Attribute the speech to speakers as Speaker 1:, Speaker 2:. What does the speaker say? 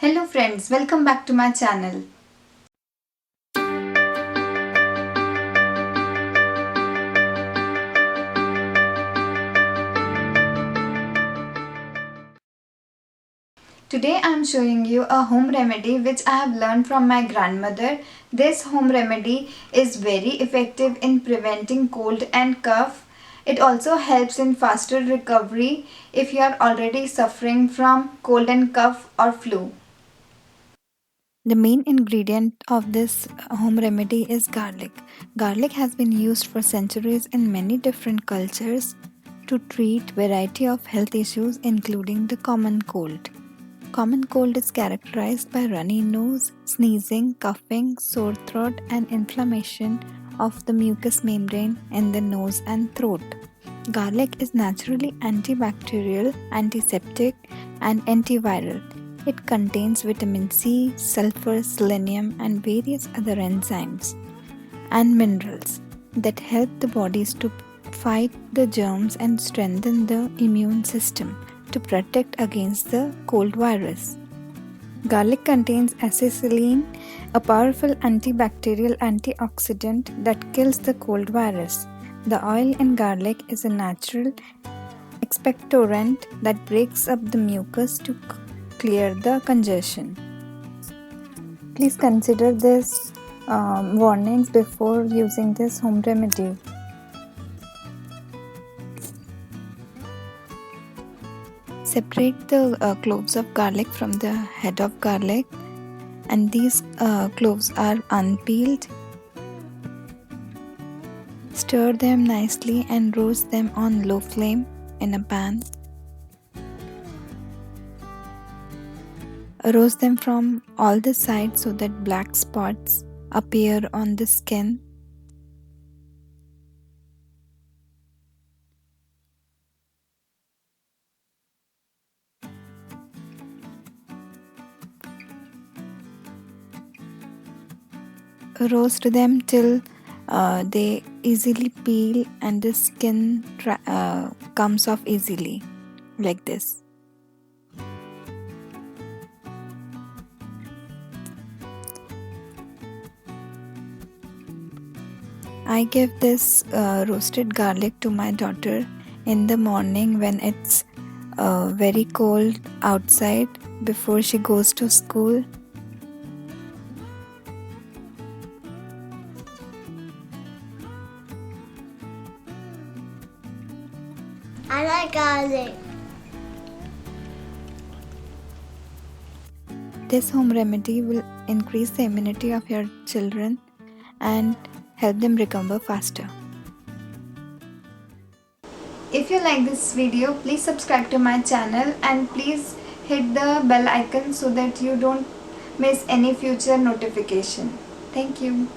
Speaker 1: Hello friends, welcome back to my channel. Today I am showing you a home remedy which I have learned from my grandmother. This home remedy is very effective in preventing cold and cough. It also helps in faster recovery if you are already suffering from cold and cough or flu. The main ingredient of this home remedy is garlic. Garlic has been used for centuries in many different cultures to treat variety of health issues including the common cold. Common cold is characterized by runny nose, sneezing, coughing, sore throat and inflammation of the mucous membrane in the nose and throat. Garlic is naturally antibacterial, antiseptic and antiviral. It contains vitamin C, sulfur, selenium and various other enzymes and minerals that help the bodies to fight the germs and strengthen the immune system to protect against the cold virus. Garlic contains acetylene, a powerful antibacterial antioxidant that kills the cold virus. The oil in garlic is a natural expectorant that breaks up the mucus to clear the congestion. Please consider this warnings before using this home remedy. Separate the cloves of garlic from the head of garlic, and these cloves are unpeeled. Stir them nicely and roast them on low flame in a pan. Roast them from all the sides so that black spots appear on the skin. Roast them till they easily peel and the skin comes off easily, like this. I give this roasted garlic to my daughter in the morning when it's very cold outside before she goes to school.
Speaker 2: I like garlic.
Speaker 1: This home remedy will increase the immunity of your children and help them recover faster. If you like this video, please subscribe to my channel and please hit the bell icon so that you don't miss any future notification. Thank you.